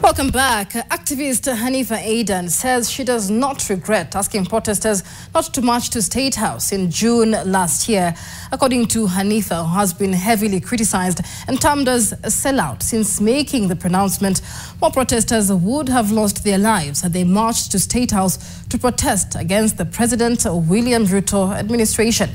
Welcome back. Activist Hanifa Adan says she does not regret asking protesters not to march to State House in June last year. According to Hanifa, who has been heavily criticized and termed as a sellout since making the pronouncement, more protesters would have lost their lives had they marched to State House to protest against the President William Ruto administration.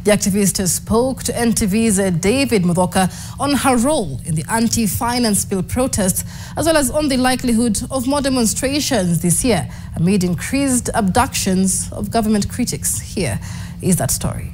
The activist spoke to NTV's David Muthoka on her role in the anti-finance bill protests, as well as on the likelihood of more demonstrations this year amid increased abductions of government critics. Here is that story.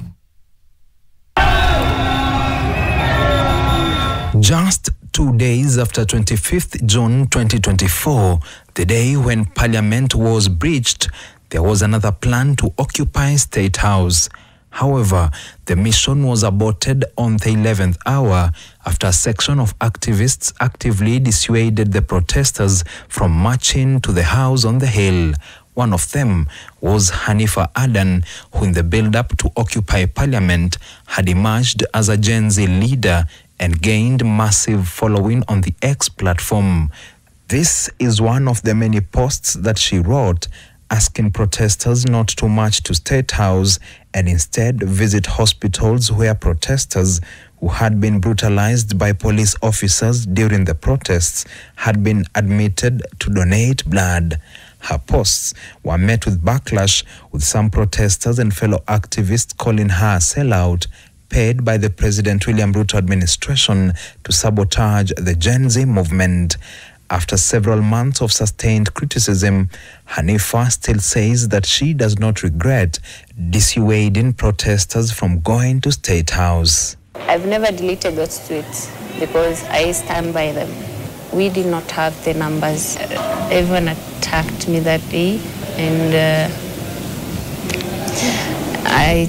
Just 2 days after 25th June 2024, the day when Parliament was breached, there was another plan to occupy State House. However, the mission was aborted on the 11th hour after a section of activists actively dissuaded the protesters from marching to the house on the hill. One of them was Hanifa Adan, who in the build-up to occupy Parliament had emerged as a Gen Z leader and gained massive following on the X platform. This is one of the many posts that she wrote, asking protesters not to march to State House and instead visit hospitals where protesters who had been brutalized by police officers during the protests had been admitted to donate blood. Her posts were met with backlash, with some protesters and fellow activists calling her a sellout, paid by the President William Ruto administration to sabotage the Gen Z movement. After several months of sustained criticism, Hanifa still says that she does not regret dissuading protesters from going to State House. I've never deleted those tweets because I stand by them. We did not have the numbers. Everyone attacked me that day, and I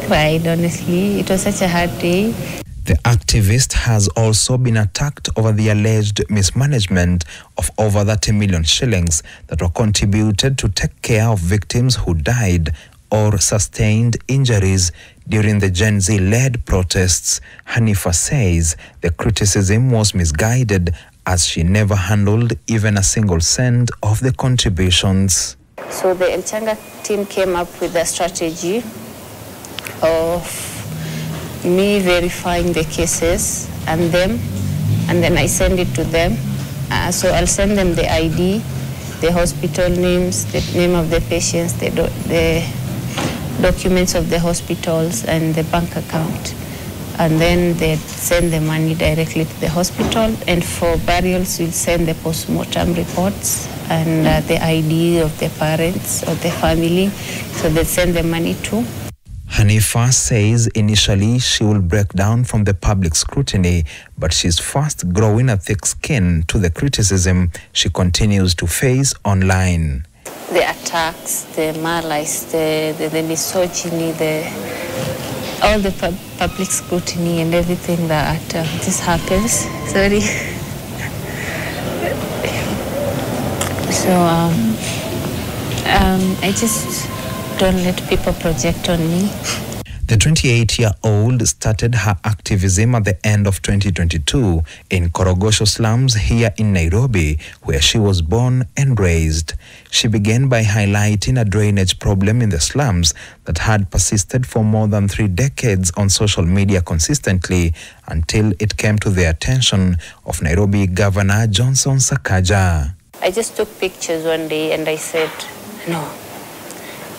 cried, honestly. It was such a hard day. The activist has also been attacked over the alleged mismanagement of over 30 million shillings that were contributed to take care of victims who died or sustained injuries during the Gen Z-led protests. Hanifa says the criticism was misguided as she never handled even a single cent of the contributions. So the El Changa team came up with a strategy of me verifying the cases and then I send it to them. So I'll send them the ID, the hospital names, the name of the patients, the documents of the hospitals and the bank account. And then they send the money directly to the hospital, and for burials we'll send the post-mortem reports and the ID of the parents or the family, so they send the money too. Hanifa says initially she will break down from the public scrutiny, but she's fast growing a thick skin to the criticism she continues to face online. The attacks, the malice, the misogyny, all the public scrutiny and everything that this happens. Sorry. So I just don't let people project on me. The 28-year-old started her activism at the end of 2022 in Korogosho slums here in Nairobi, where she was born and raised. She began by highlighting a drainage problem in the slums that had persisted for more than 3 decades on social media consistently until it came to the attention of Nairobi Governor Johnson Sakaja. I just took pictures one day and I said, no.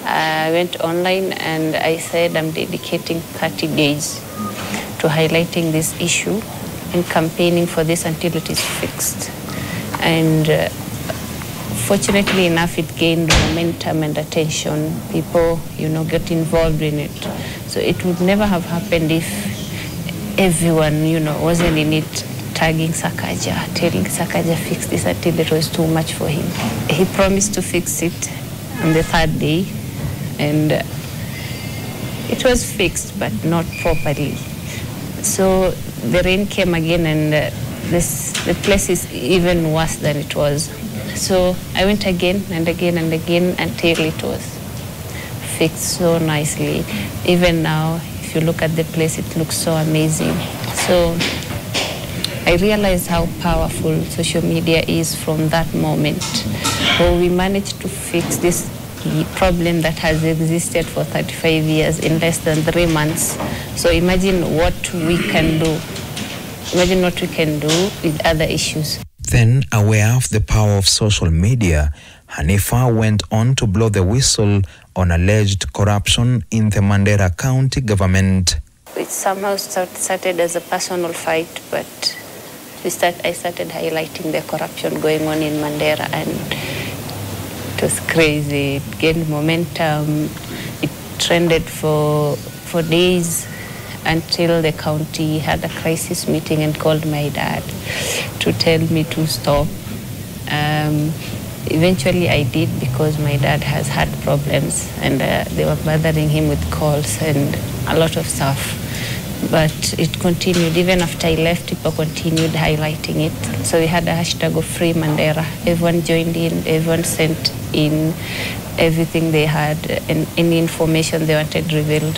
I went online and I said I'm dedicating 30 days to highlighting this issue and campaigning for this until it is fixed. And fortunately enough, it gained momentum and attention. People, get involved in it. So it would never have happened if everyone, wasn't in it, tagging Sakaja, telling Sakaja fix this until it was too much for him. He promised to fix it on the 3rd day. And it was fixed, but not properly. So the rain came again, and the place is even worse than it was. So I went again and again and again until it was fixed so nicely. Even now, if you look at the place, it looks so amazing. So I realized how powerful social media is from that moment. So we managed to fix this problem that has existed for 35 years in less than 3 months. So imagine what we can do. Imagine what we can do with other issues. Then, aware of the power of social media, Hanifa went on to blow the whistle on alleged corruption in the Mandera County government. It somehow started as a personal fight, but I started highlighting the corruption going on in Mandera, and it was crazy. It gained momentum. It trended for days until the county had a crisis meeting and called my dad to tell me to stop. Eventually I did, because my dad has had problems, and they were bothering him with calls and a lot of stuff. But it continued. Even after I left, people continued highlighting it. So we had a hashtag of Free Mandera. Everyone joined in, everyone sent in everything they had and any information they wanted revealed.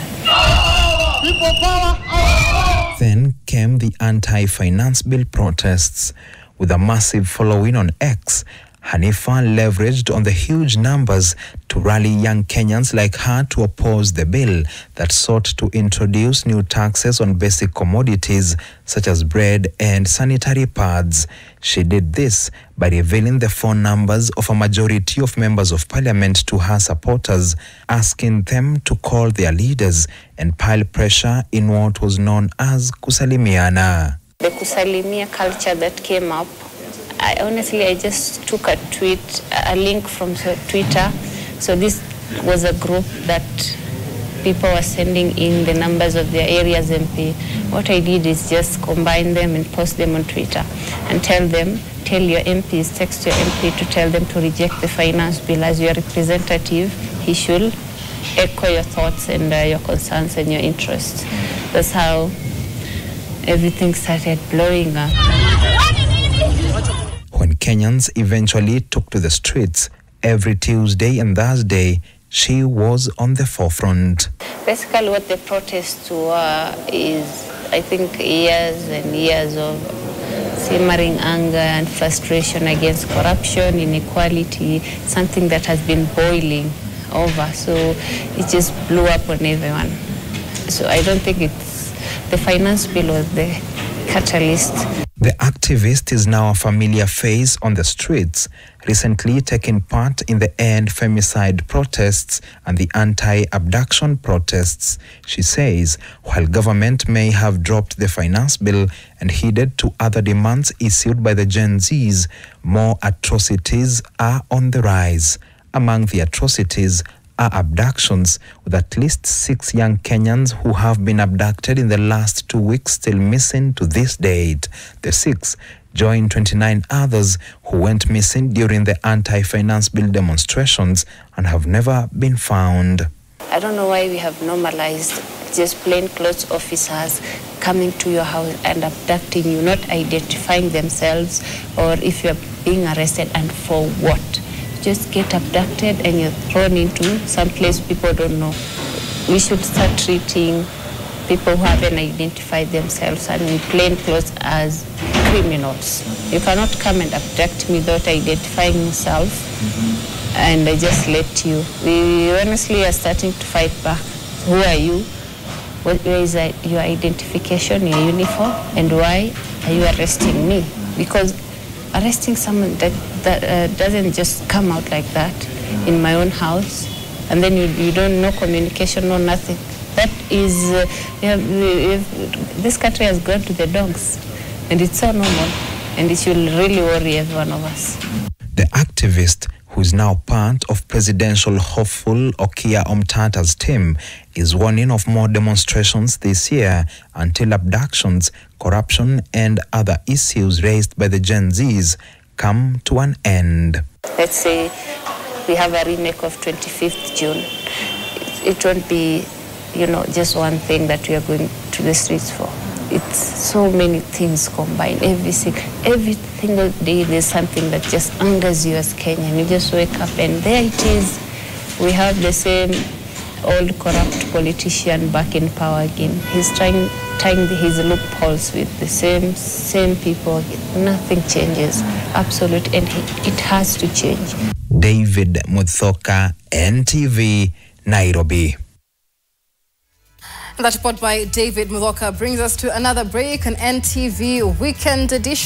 Then came the anti-finance bill protests. With a massive following on X, Hanifa leveraged on the huge numbers to rally young Kenyans like her to oppose the bill that sought to introduce new taxes on basic commodities such as bread and sanitary pads. She did this by revealing the phone numbers of a majority of members of parliament to her supporters, asking them to call their leaders and pile pressure in what was known as kusalimiana. The kusalimia culture that came up, I just took a link from Twitter. So this was a group that people were sending in the numbers of their area's MP. What I did is just combine them and post them on Twitter and tell your MPs, text your MP to tell them to reject the finance bill. As your representative, he should echo your thoughts and your concerns and your interests. That's how everything started blowing up. When Kenyans eventually took to the streets every Tuesday and Thursday, she was on the forefront. Basically what the protests were is, I think, years and years of simmering anger and frustration against corruption, inequality, something that has been boiling over. So it just blew up on everyone. So I don't think the finance bill was the catalyst. The activist is now a familiar face on the streets, recently taking part in the end femicide protests and the anti-abduction protests. She says, while government may have dropped the finance bill and heeded to other demands issued by the Gen Zs, more atrocities are on the rise. Among the atrocities are abductions, with at least 6 young Kenyans who have been abducted in the last 2 weeks still missing to this date. The 6 join 29 others who went missing during the anti-finance bill demonstrations and have never been found. I don't know why we have normalized just plainclothes officers coming to your house and abducting you, not identifying themselves, or if you're being arrested and for what. Just get abducted and you're thrown into some place people don't know. We should start treating people who haven't identified themselves and in plain clothes as criminals. You cannot come and abduct me without identifying yourself, and I just let you. We honestly are starting to fight back. Who are you? Where is your identification, your uniform, and why are you arresting me? Because arresting someone that doesn't just come out like that in my own house, and then you don't know communication, no nothing. That is, this country has gone to the dogs, and it's so normal, and it should really worry every one of us. The activist, who is now part of presidential hopeful Okia Omtata's team, is warning of more demonstrations this year until abductions, corruption and other issues raised by the Gen Zs come to an end. Let's say we have a remake of 25th June. It won't be, just one thing that we are going to the streets for. It's so many things combined. Every single day there's something that just angers you as Kenyan. You just wake up and there it is. We have the same old corrupt politician back in power again. He's tying his loopholes with the same people. Nothing changes, absolutely, and it has to change. David Muthoka, NTV, Nairobi. That report by David Muthoka brings us to another break on NTV Weekend Edition.